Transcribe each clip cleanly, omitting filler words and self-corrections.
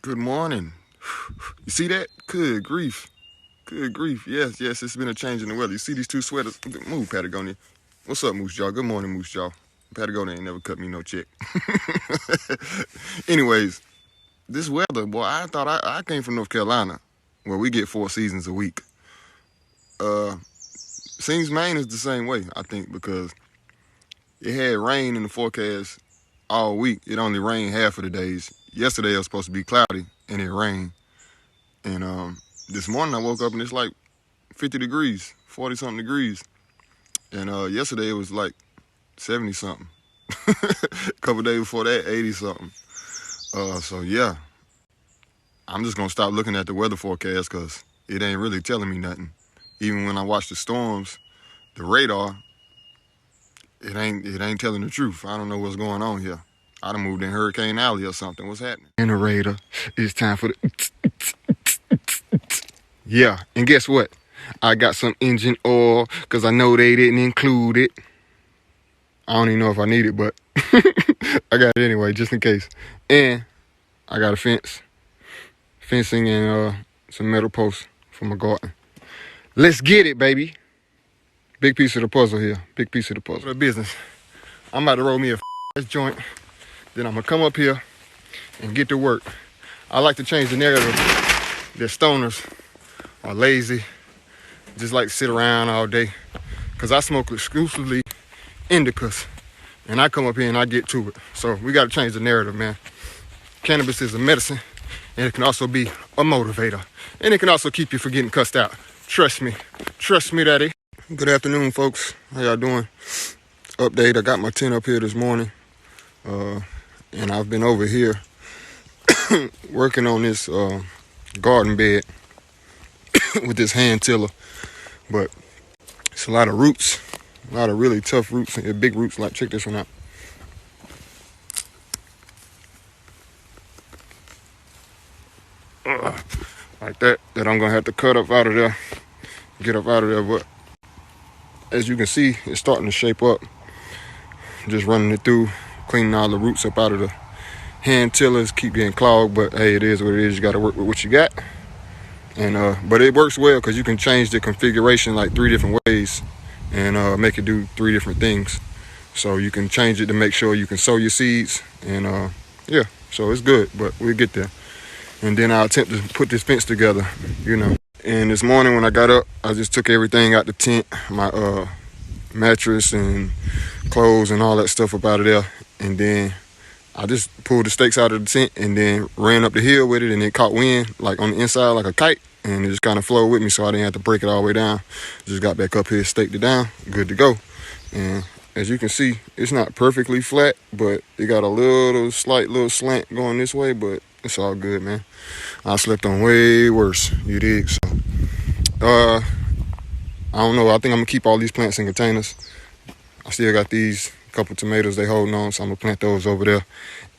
Good morning. You see that? Good grief. Good grief. Yes, it's been a change in the weather. You see these two sweaters? Move, Patagonia. What's up, Moose Jaw? Good morning, Moose Jaw. Patagonia ain't never cut me no check. Anyways, this weather, boy, I thought I came from North Carolina, where we get 4 seasons a week. Seems Maine is the same way, I think, because it had rain in the forecast all week. It only rained half of the days. Yesterday it was supposed to be cloudy, and it rained. And this morning I woke up and it's like 50 degrees, 40 something degrees. And yesterday it was like 70 something. A couple days before that, 80 something. So yeah, I'm just gonna stop looking at the weather forecast because it ain't really telling me nothing. Even when I watch the storms, the radar, it ain't telling the truth. I don't know what's going on here. I done moved in Hurricane Alley or something. What's happening? Generator, it's time for the yeah, and guess what? I got some engine oil because I know they didn't include it. I don't even know if I need it, but I got it anyway, just in case. And I got a fencing and some metal posts for my garden. Let's get it, baby. Big piece of the puzzle here. Big piece of the puzzle. For the business. I'm about to roll me a joint. Then I'm going to come up here and get to work. I like to change the narrative that stoners are lazy, just like to sit around all day. Because I smoke exclusively indicas. And I come up here and I get to it. So we got to change the narrative, man. Cannabis is a medicine. And it can also be a motivator. And it can also keep you from getting cussed out. Trust me. Trust me, daddy. Good afternoon, folks. How y'all doing? Update. I got my tent up here this morning. And I've been over here working on this garden bed with this hand tiller. But it's a lot of roots. A lot of really tough roots and big roots. Like, check this one out. Like that I'm gonna have to cut up out of there, get up out of there. But as you can see, it's starting to shape up. Just running it through, cleaning all the roots up out of the hand tillers, keep getting clogged, but hey, it is what it is. You gotta work with what you got. And but it works well because you can change the configuration like 3 different ways and make it do 3 different things. So you can change it to make sure you can sow your seeds, and yeah, so it's good, but we'll get there. And then I'll attempt to put this fence together, you know. And this morning when I got up, I just took everything out the tent, my mattress and clothes and all that stuff up out of there. And then I just pulled the stakes out of the tent and then ran up the hill with it, and it caught wind like on the inside like a kite, and it just kind of flowed with me, so I didn't have to break it all the way down. Just got back up here, staked it down, good to go. And as you can see, it's not perfectly flat, but it got a slight little slant going this way, but it's all good, man. I slept on way worse, you dig? So, I don't know. I think I'm gonna keep all these plants in containers. I still got these couple tomatoes they holding on, so I'm gonna plant those over there.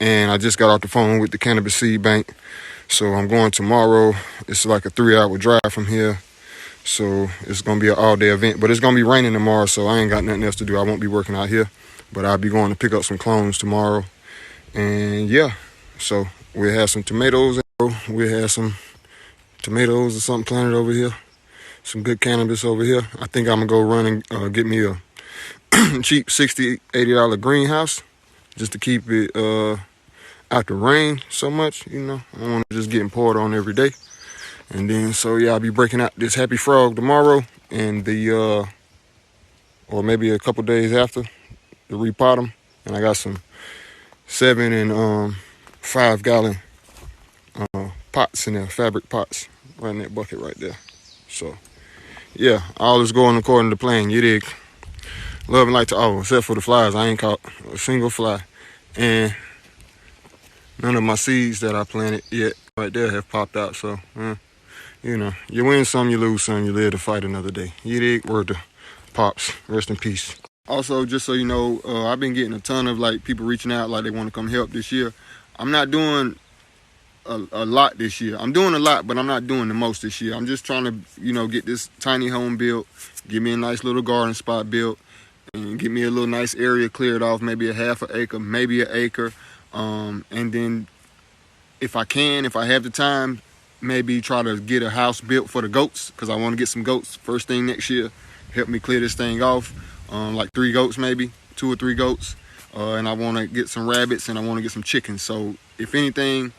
And I just got off the phone with the cannabis seed bank, so I'm going tomorrow. It's like a 3-hour drive from here, so it's gonna be an all-day event. But it's gonna be raining tomorrow, so I ain't got nothing else to do. I won't be working out here, but I'll be going to pick up some clones tomorrow. And yeah, so we'll have some tomatoes. We'll have some tomatoes or something planted over here. Some good cannabis over here. I think I'm gonna go run and get me a cheap $60, $80 greenhouse just to keep it out the rain so much, you know. I don't want to just getting poured on every day. And then so yeah, I'll be breaking out this Happy Frog tomorrow, and the or maybe a couple days after, to repot them. And I got some 7 and 5 gallon pots in there, fabric pots, right in that bucket right there. So yeah, all is going according to plan, you dig? Love and light to all, except for the flies. I ain't caught a single fly. And none of my seeds that I planted yet right there have popped out. So, you know, you win some, you lose some, you live to fight another day. You dig? Word to Pops. Rest in peace. Also, just so you know, I've been getting a ton of like people reaching out like they want to come help this year. I'm not doing a lot this year. I'm doing a lot, but I'm not doing the most this year. I'm just trying to, you know, get this tiny home built, give me a nice little garden spot built, and get me a little nice area cleared off, maybe a half an acre, maybe an acre, and then if I have the time, maybe try to get a house built for the goats, because I want to get some goats first thing next year. Help me clear this thing off. Like 3 goats, maybe 2 or 3 goats. And I want to get some rabbits, and I want to get some chickens. So if anything,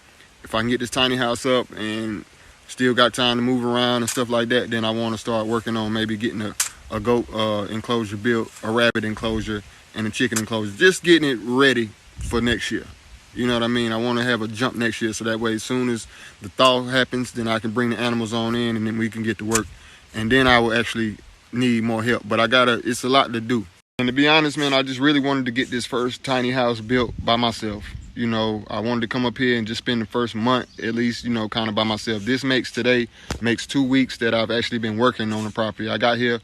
if I can get this tiny house up and still got time to move around and stuff like that, then I want to start working on maybe getting a goat enclosure built, a rabbit enclosure, and a chicken enclosure. Just getting it ready for next year. You know what I mean? I want to have a jump next year, so that way as soon as the thaw happens, then I can bring the animals on in, and then we can get to work. And then I will actually need more help. But it's a lot to do. And to be honest, man, I just really wanted to get this first tiny house built by myself. You know, I wanted to come up here and just spend the first month, at least, you know, kind of by myself. Today makes 2 weeks that I've actually been working on the property. I got here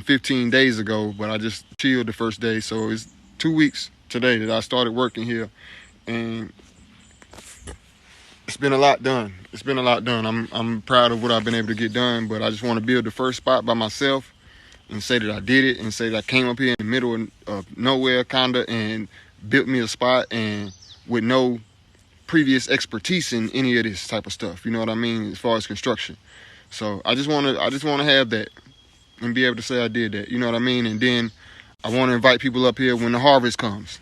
15 days ago, but I just chilled the first day. So it's 2 weeks today that I started working here. And it's been a lot done. I'm proud of what I've been able to get done, but I just want to build the first spot by myself and say that I did it, and say that I came up here in the middle of nowhere, kinda, and built me a spot, and with no previous expertise in any of this type of stuff. You know what I mean? As far as construction. So I just want to have that and be able to say I did that. You know what I mean? And then I want to invite people up here when the harvest comes.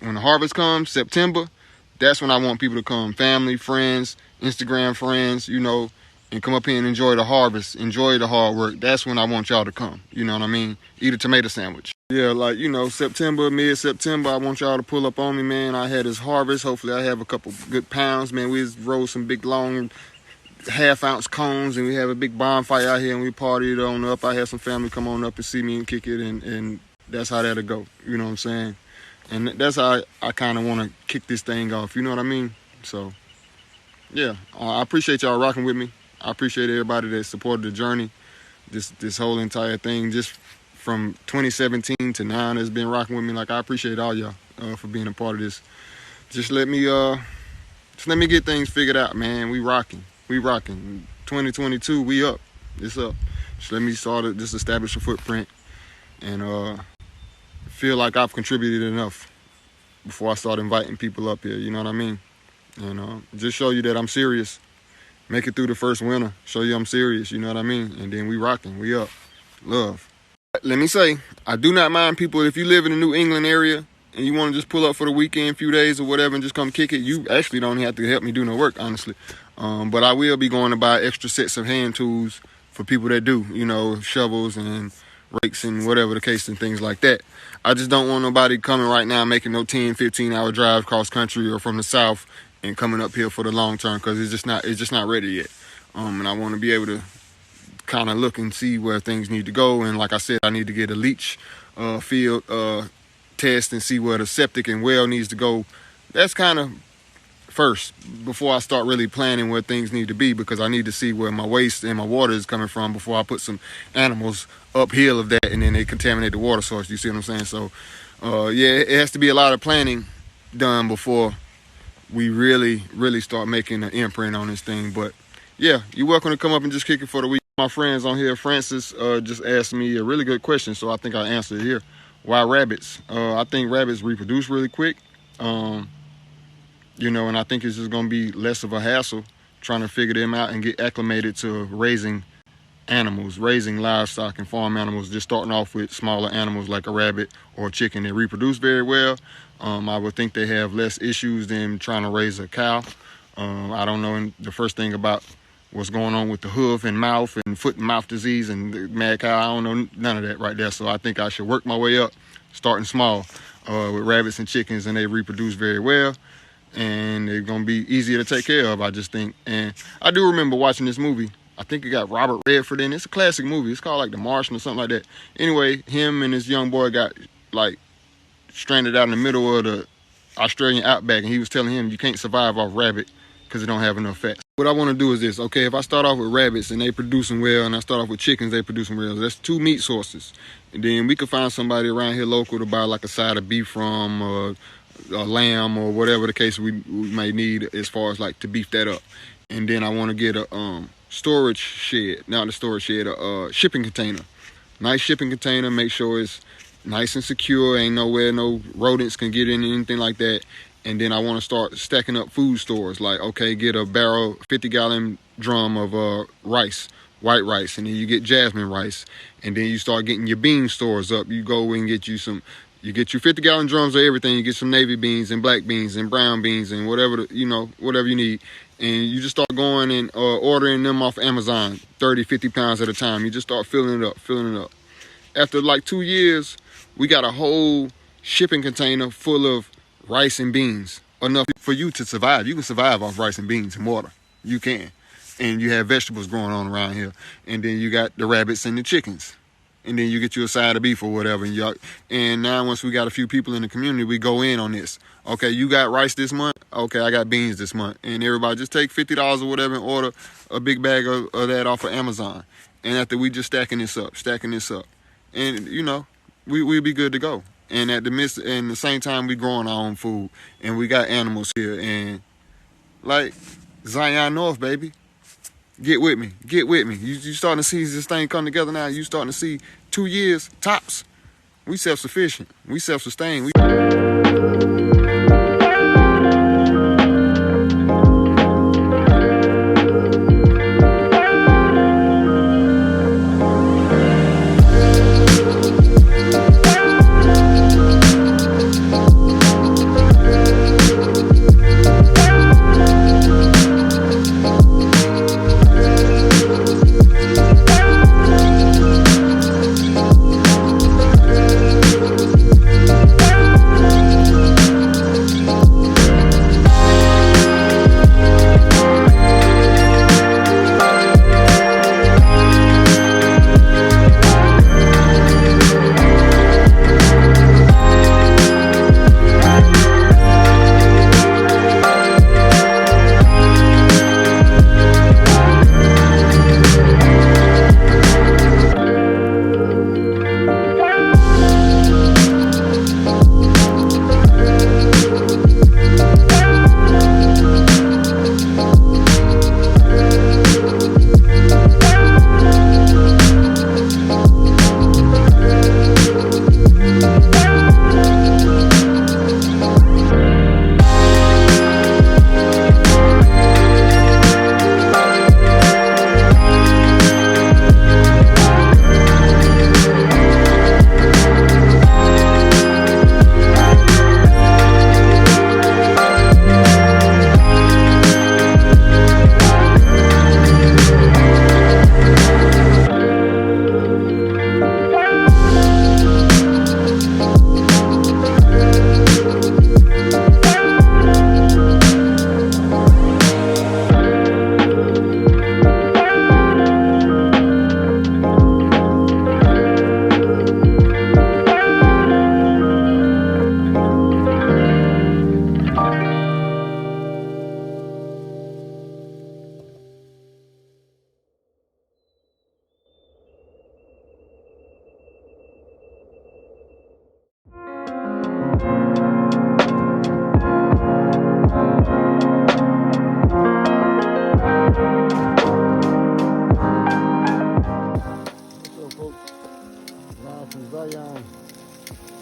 When the harvest comes, September, that's when I want people to come. Family, friends, Instagram friends, you know, and come up here and enjoy the harvest, enjoy the hard work. That's when I want y'all to come. You know what I mean? Eat a tomato sandwich. Yeah, like, you know, September, mid-September, I want y'all to pull up on me, man. I had this harvest. Hopefully I have a couple good pounds, man. We just roll some big, long, half-ounce cones, and we have a big bonfire out here, and we party it on up. I had some family come on up and see me and kick it, and that's how that'll go. You know what I'm saying? And that's how I kind of want to kick this thing off. You know what I mean? So, yeah, I appreciate y'all rocking with me. I appreciate everybody that supported the journey, this whole entire thing, just from 2017 to now, that's been rocking with me. Like, I appreciate all y'all for being a part of this. Just let me get things figured out, man. We rocking. 2022, we up. It's up. Just let me just establish a footprint, and feel like I've contributed enough before I start inviting people up here. You know what I mean? And just show you that I'm serious. Make it through the first winter. Show you I'm serious. You know what I mean? And then we rocking. We up. Love. Let me say, I do not mind people. If you live in the New England area and you want to just pull up for the weekend, a few days or whatever, and just come kick it, you actually don't have to help me do no work, honestly. But I will be going to buy extra sets of hand tools for people that do, you know, shovels and rakes and whatever the case and things like that. I just don't want nobody coming right now making no 10, 15-hour drive cross country or from the south and coming up here for the long term, because it's just not ready yet. And I want to be able to kind of look and see where things need to go. And like I said, I need to get a leach field test and see where the septic and well needs to go. That's kind of first before I start really planning where things need to be, because I need to see where my waste and my water is coming from before I put some animals uphill of that and then they contaminate the water source. You see what I'm saying? So yeah, it has to be a lot of planning done before we really start making an imprint on this thing. But yeah, you're welcome to come up and just kick it for the week. My friends on here, Francis, just asked me a really good question, so I think I'll answer it here. Why rabbits? I think rabbits reproduce really quick. You know, and I think it's just going to be less of a hassle trying to figure them out and get acclimated to raising animals, raising livestock and farm animals, just starting off with smaller animals like a rabbit or a chicken. They reproduce very well. I would think they have less issues than trying to raise a cow. I don't know the first thing about what's going on with the hoof and mouth and foot and mouth disease and the mad cow. I don't know none of that right there. So I think I should work my way up, starting small with rabbits and chickens, and they reproduce very well. And they're going to be easier to take care of, I just think. And I do remember watching this movie. I think it got Robert Redford in it. It's a classic movie. It's called like The Martian or something like that. Anyway, him and this young boy got like stranded out in the middle of the Australian outback, and he was telling him you can't survive off rabbit because it don't have enough fat. What I want to do is this. Okay, if I start off with rabbits and they producing well, and I start off with chickens, they producing well, that's 2 meat sources. And then we could find somebody around here local to buy like a side of beef from, a lamb or whatever the case we may need as far as like to beef that up. And then I want to get a storage shed, not a storage shed, a shipping container. Nice shipping container, make sure it's nice and secure, ain't nowhere no rodents can get in, anything like that. And then I want to start stacking up food stores. Like, okay, get a barrel, 50-gallon drum of rice, white rice, and then you get jasmine rice. And then you start getting your bean stores up. You go and get you some, you get your 50-gallon drums of everything. You get some navy beans and black beans and brown beans and whatever, whatever you need. And you just start going and ordering them off Amazon, 30, 50 pounds at a time. You just start filling it up. After like 2 years, we got a whole shipping container full of rice and beans, enough for you to survive. You can survive off rice and beans and water. You can. And you have vegetables growing on around here. And then you got the rabbits and the chickens. And then you get you a side of beef or whatever. And now once we got a few people in the community, we go in on this. Okay, you got rice this month? Okay, I got beans this month. And everybody just take $50 or whatever and order a big bag of that off of Amazon. And after we just stacking this up. And, we'll be good to go. And at the same time, we growing our own food. And we got animals here. And, like, Zion North, baby. Get with me. You starting to see this thing come together now. You starting to see 2 years, tops. We self-sufficient. We self-sustained.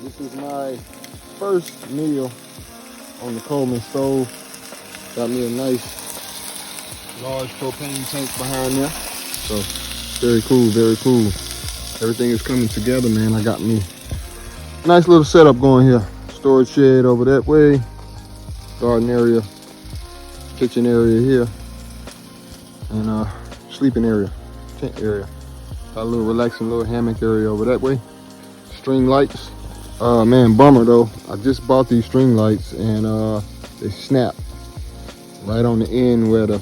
This is my first meal on the Coleman stove. Got me a nice large propane tank behind there. So very cool, very cool. Everything is coming together, man. I got me a nice little setup going here. Storage shed over that way. Garden area, kitchen area here, and sleeping area, tent area. Got a little relaxing little hammock area over that way. String lights. Man, bummer though. I just bought these string lights and they snap right on the end where the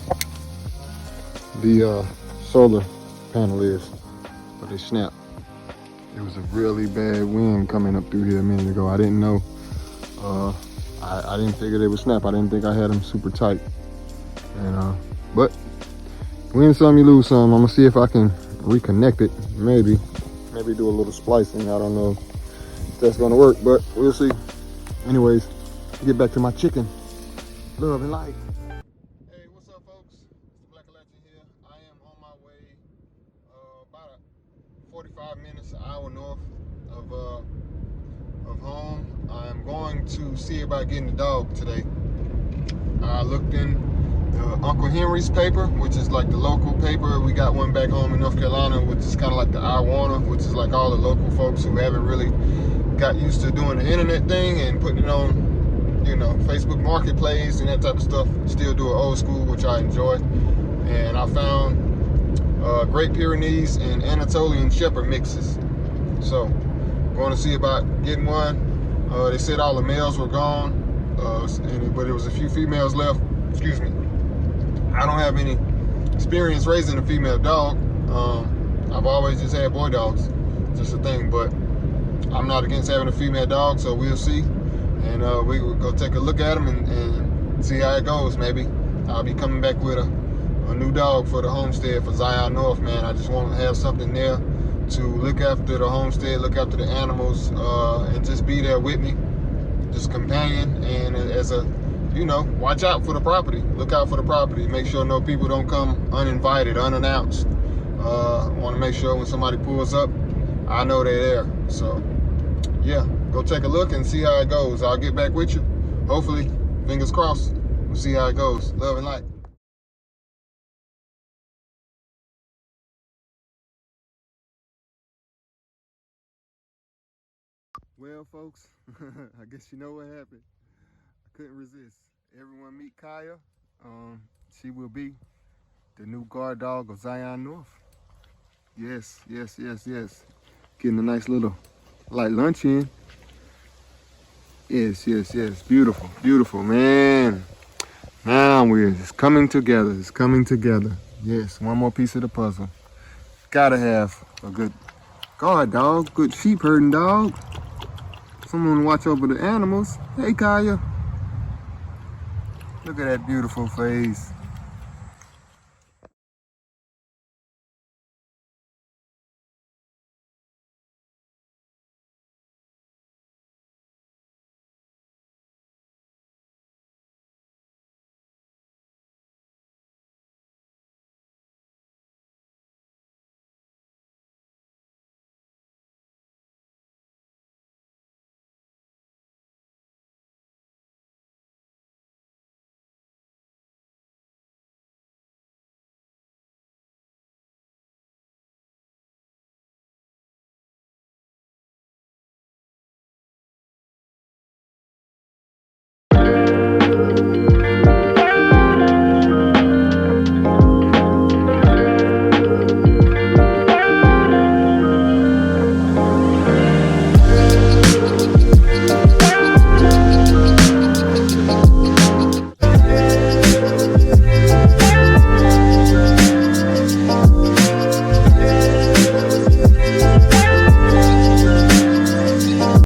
solar panel is. But they snap. There was a really bad wind coming up through here a minute ago. I didn't know. I didn't figure they would snap. I didn't think I had them super tight. And but win some, you lose some. I'm gonna see if I can reconnect it. Maybe do a little splicing. I don't know if that's gonna work, but we'll see. Anyways, get back to my chicken. Love and light. Hey, what's up, folks? It's Black Legend here. I am on my way about 45 minutes, an hour north of of home. I'm going to see about getting the dog today. I looked in Uncle Henry's paper, which is like the local paper. We got one back home in North Carolina, which is kind of like the I Wanna, which is like all the local folks who haven't really got used to doing the internet thing and putting it on, you know, Facebook Marketplace and that type of stuff. Still do it old school, which I enjoy. And I found Great Pyrenees and Anatolian Shepherd mixes. So, going to see about getting one. They said all the males were gone, but there was a few females left. Excuse me. I don't have any experience raising a female dog. I've always just had boy dogs, just a thing. But I'm not against having a female dog, so we'll see. And we will go take a look at them and see how it goes. Maybe I'll be coming back with a new dog for the homestead for Zion North, man. I just want to have something there to look after the homestead, look after the animals, and just be there with me, just companion, and as a, you know, watch out for the property, look out for the property, make sure no people don't come uninvited, unannounced. Want to make sure when somebody pulls up, I know they're there. So yeah, go take a look and see how it goes. I'll get back with you, hopefully, fingers crossed. We'll see how it goes. Love and light. Well, folks, I guess you know what happened. I couldn't resist. Everyone meet Kaya. She will be the new guard dog of Zion North. Yes, yes, yes, yes. Getting a nice little light lunch in. Yes, yes, yes. Beautiful, beautiful, man. Now it's coming together. It's coming together. Yes, one more piece of the puzzle. Gotta have a good guard dog, good sheep herding dog. Someone to watch over the animals. Hey, Kaya. Look at that beautiful face.